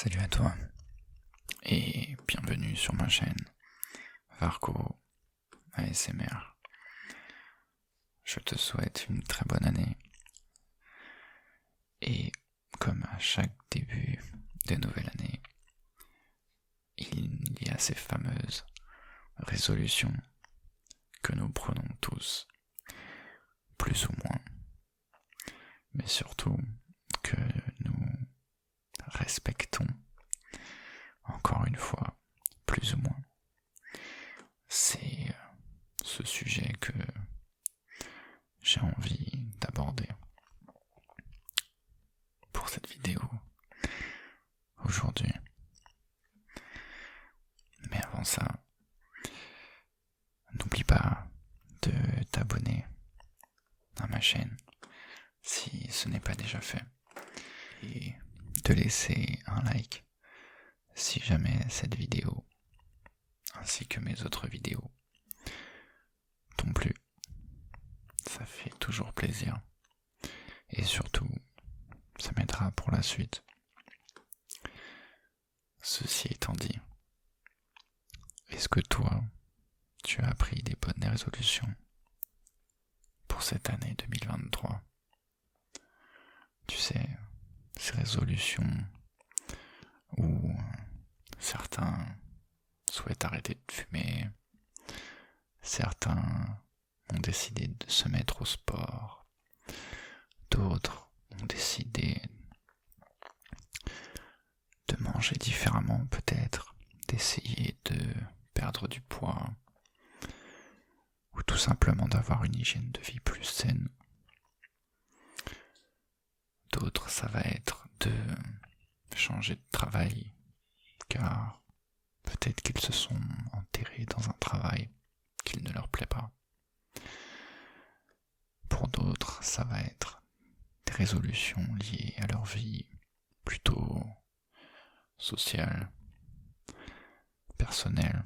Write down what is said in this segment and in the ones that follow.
Salut à toi et bienvenue sur ma chaîne Varco ASMR. Je te souhaite une très bonne année et comme à chaque début de nouvelle année, il y a ces fameuses résolutions que nous prenons tous, plus ou moins, mais surtout que nous respectons, encore une fois, plus ou moins. C'est ce sujet que j'ai envie d'aborder pour cette vidéo aujourd'hui. Mais avant ça, n'oublie pas de t'abonner à ma chaîne si ce n'est pas déjà fait et de laisser un like si jamais cette vidéo ainsi que mes autres vidéos t'ont plu. Ça fait toujours plaisir et surtout ça m'aidera pour la suite. Ceci étant dit, est-ce que toi tu as pris des bonnes résolutions pour cette année 2023? Tu sais, ces résolutions où certains souhaitent arrêter de fumer, certains ont décidé de se mettre au sport, d'autres ont décidé de manger différemment peut-être, d'essayer de perdre du poids, ou tout simplement d'avoir une hygiène de vie plus saine. D'autres, ça va être de changer de travail, car peut-être qu'ils se sont enterrés dans un travail qui ne leur plaît pas. Pour d'autres, ça va être des résolutions liées à leur vie plutôt sociale, personnelle,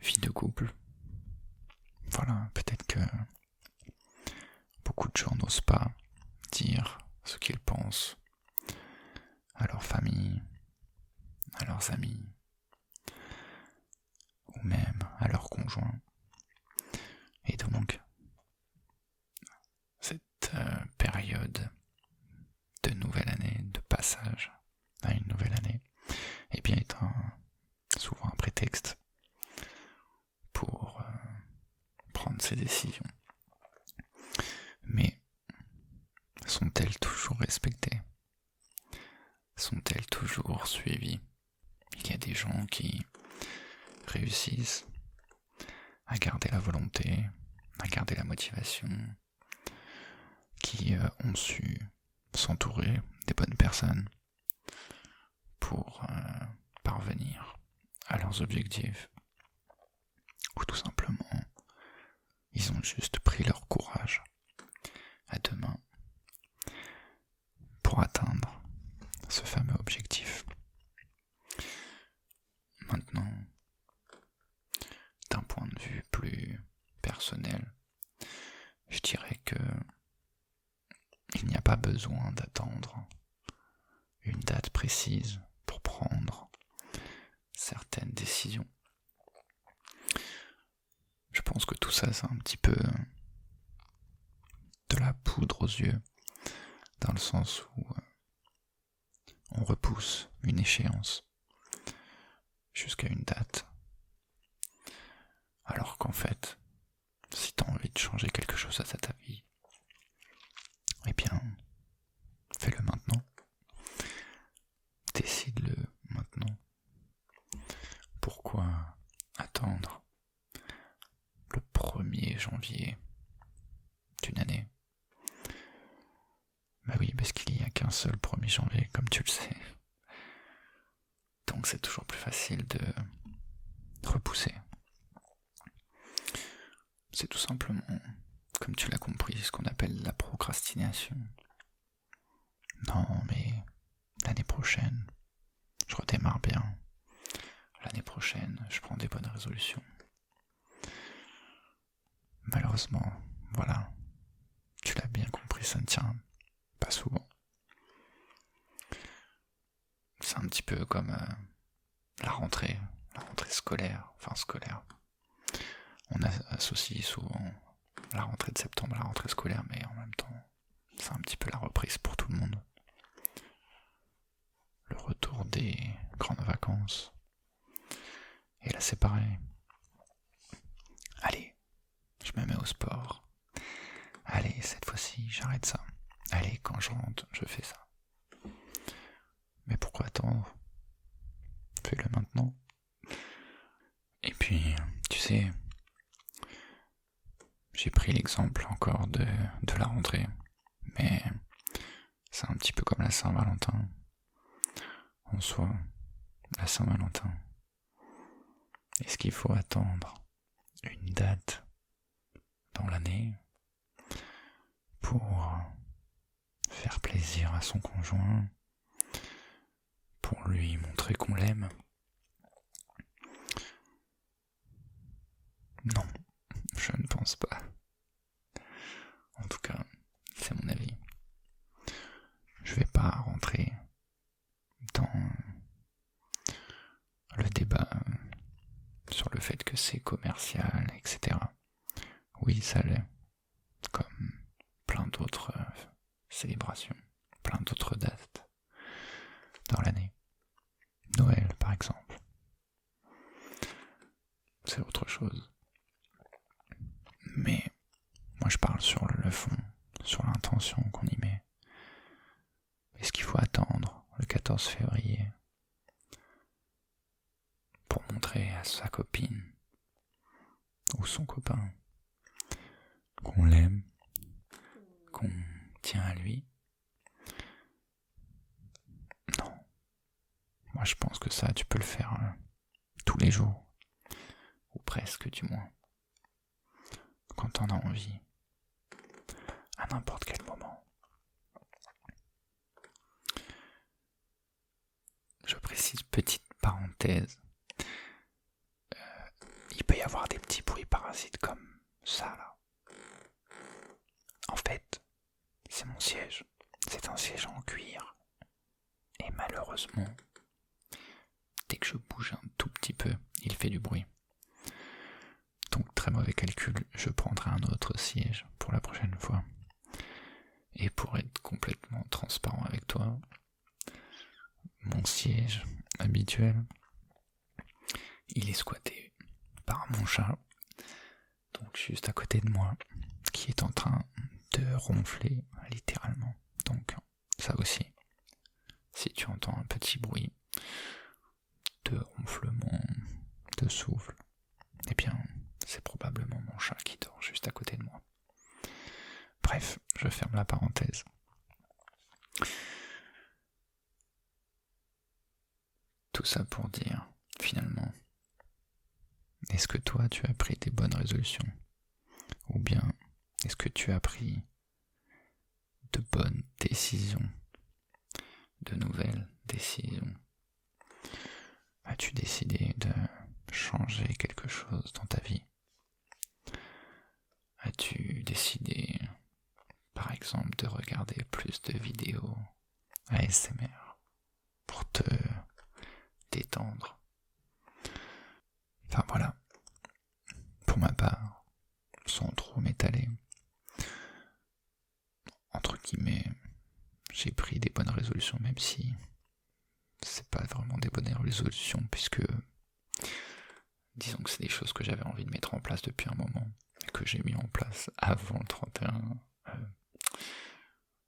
vie de couple. Voilà, peut-être que beaucoup de gens n'osent pas dire ce qu'ils pensent à leur famille, à leurs amis, ou même à leur conjoint. Et donc, cette période de nouvelle année, de passage à une nouvelle année, eh bien est souvent un prétexte pour prendre ses décisions. Mais sont-elles toujours respectées? Sont-elles toujours suivies? Il y a des gens qui réussissent à garder la volonté, à garder la motivation, qui ont su s'entourer des bonnes personnes pour parvenir à leurs objectifs, ou tout simplement ils ont juste pris leur courage à deux mains pour atteindre ce fameux objectif. Maintenant, d'un point de vue plus personnel, je dirais que il n'y a pas besoin d'attendre une date précise pour prendre certaines décisions. Je pense que tout ça, c'est un petit peu de la poudre aux yeux, dans le sens où on repousse une échéance jusqu'à une date, alors qu'en fait, si tu as envie de changer quelque chose à ta vie, eh bien, fais-le maintenant. Décide-le maintenant. Pourquoi attendre le 1er janvier d'une année? Bah oui, parce qu'il n'y a qu'un seul 1er janvier, comme tu le sais. Donc c'est toujours plus facile de repousser. C'est tout simplement, comme tu l'as compris, ce qu'on appelle la procrastination. Non, mais l'année prochaine, je redémarre bien. L'année prochaine, je prends des bonnes résolutions. Malheureusement, voilà, tu l'as bien compris, ça ne tient pas souvent. peu comme la rentrée scolaire, On associe souvent la rentrée de septembre à la rentrée scolaire, mais en même temps, c'est un petit peu la reprise pour tout le monde. Le retour des grandes vacances. Et là, c'est pareil. Allez, je me mets au sport. Allez, cette fois-ci, j'arrête ça. Allez, quand je rentre, je fais ça. Mais pourquoi attendre ? Fais-le maintenant. Et puis, tu sais, j'ai pris l'exemple encore de la rentrée, mais c'est un petit peu comme la Saint-Valentin. En soi, la Saint-Valentin. Est-ce qu'il faut attendre une date dans l'année pour faire plaisir à son conjoint, pour lui montrer qu'on l'aime ? Non, je ne pense pas. En tout cas, c'est mon avis. Je vais pas rentrer dans le débat sur le fait que c'est commercial, etc. Oui, ça l'est. Comme plein d'autres célébrations, plein d'autres dates dans l'année. Noël, par exemple. C'est autre chose. Mais moi je parle sur le fond, sur l'intention qu'on y met. Est-ce qu'il faut attendre le 14 février pour montrer à sa copine ou son copain qu'on l'aime, qu'on tient à lui ? Non. Moi je pense que ça, tu peux le faire tous les jours, ou presque du moins, quand t'en as envie, à n'importe quel moment. Je précise, petite parenthèse, il peut y avoir des petits bruits parasites comme ça là. En fait, c'est mon siège. C'est un siège en cuir. Et malheureusement, dès que je bouge un tout petit peu, il fait du bruit. Donc très mauvais calcul, je prendrai un autre siège pour la prochaine fois. Et pour être complètement transparent avec toi, mon siège habituel, il est squatté par mon chat, donc juste à côté de moi, qui est en train de ronfler littéralement. Donc ça aussi, si tu entends un petit bruit de ronflement, de souffle, eh bien c'est probablement mon chat qui dort juste à côté de moi. Bref, je ferme la parenthèse. Tout ça pour dire, finalement, est-ce que toi tu as pris des bonnes résolutions ? Ou bien est-ce que tu as pris de bonnes décisions, de nouvelles décisions ? As-tu décidé de changer quelque chose dans ta vie ? As-tu décidé, par exemple, de regarder plus de vidéos ASMR pour te détendre ? Enfin voilà, pour ma part, sans trop m'étaler, entre guillemets, j'ai pris des bonnes résolutions, même si c'est pas vraiment des bonnes résolutions, puisque disons que c'est des choses que j'avais envie de mettre en place depuis un moment, et que j'ai mis en place avant le 31,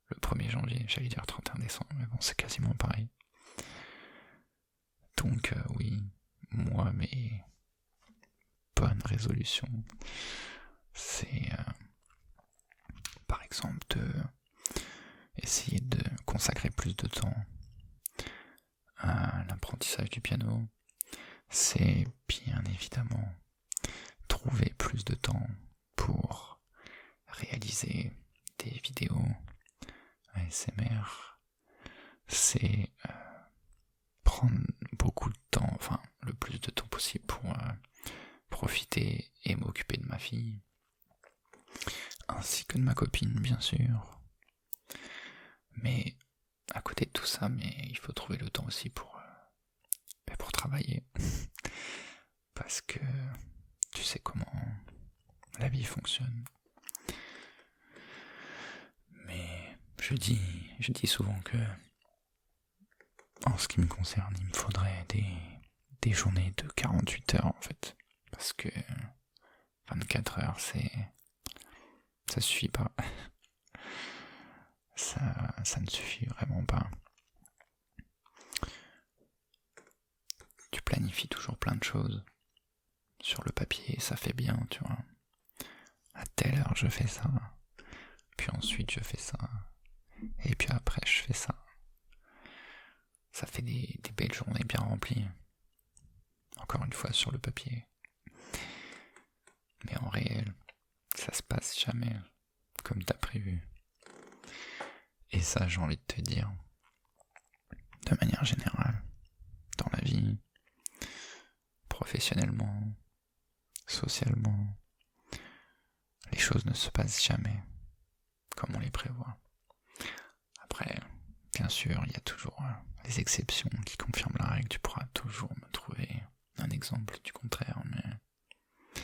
le 1er janvier, j'allais dire 31 décembre, mais bon, c'est quasiment pareil. Donc oui, moi, mes bonnes résolutions, c'est par exemple de essayer de consacrer plus de temps à l'apprentissage du piano. C'est bien évidemment trouver plus de temps pour réaliser des vidéos ASMR. C'est prendre beaucoup de temps, enfin le plus de temps possible pour profiter et m'occuper de ma fille, ainsi que de ma copine bien sûr. Mais à côté de tout ça, il faut trouver le temps aussi pour travailler. Parce que tu sais comment la vie fonctionne. Mais je dis souvent que, en ce qui me concerne, il me faudrait des journées de 48 heures en fait. Parce que 24 heures, ça suffit pas. Ça ne suffit vraiment pas. Tu planifies toujours plein de choses. Sur le papier, ça fait bien, tu vois. À telle heure, je fais ça. Puis ensuite, je fais ça. Et puis après, je fais ça. Ça fait des belles journées bien remplies. Encore une fois, sur le papier. Mais en réel, ça se passe jamais comme t'as prévu. Et ça, j'ai envie de te dire, de manière générale, dans la vie, professionnellement, socialement, les choses ne se passent jamais comme on les prévoit. Après, bien sûr, il y a toujours des exceptions qui confirment la règle. Tu pourras toujours me trouver un exemple du contraire, mais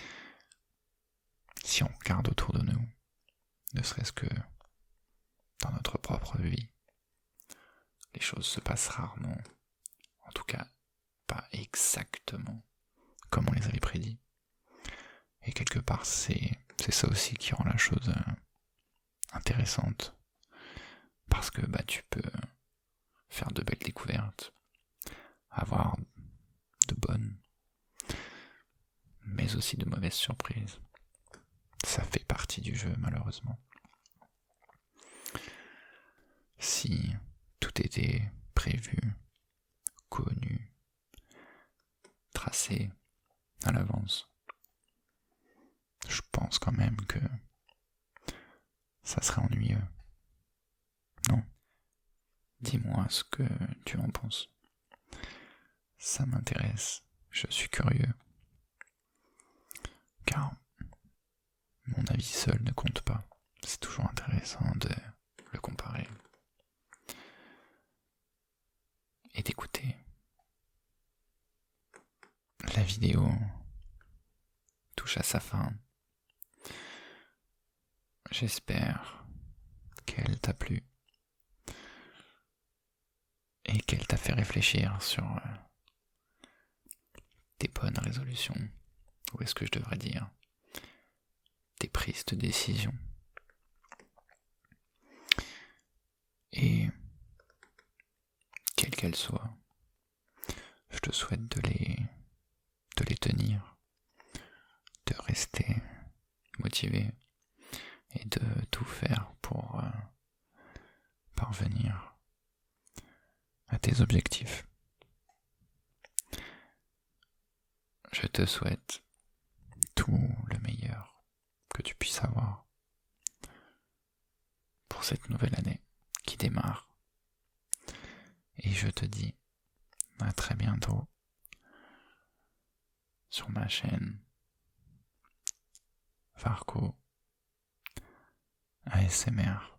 si on regarde autour de nous, ne serait-ce que dans notre propre vie, les choses se passent rarement, en tout cas pas exactement comme on les avait prédit. Et quelque part, c'est ça aussi qui rend la chose intéressante, parce que tu peux faire de belles découvertes, avoir de bonnes, mais aussi de mauvaises surprises. Ça fait partie du jeu, malheureusement. Si tout était prévu, connu, tracé à l'avance, je pense quand même que ça serait ennuyeux. Non? Dis-moi ce que tu en penses. Ça m'intéresse, je suis curieux. Car mon avis seul ne compte pas. C'est toujours intéressant de le comparer. Et d'écouter. La vidéo touche à sa fin. J'espère qu'elle t'a plu et qu'elle t'a fait réfléchir sur tes bonnes résolutions, ou est-ce que je devrais dire tes prises de décision. Et quelles qu'elles soient, je te souhaite de les tenir, de rester motivé et de tout faire pour parvenir à tes objectifs. Je te souhaite tout le meilleur que tu puisses avoir pour cette nouvelle année qui démarre. Et je te dis à très bientôt sur ma chaîne Varco ASMR.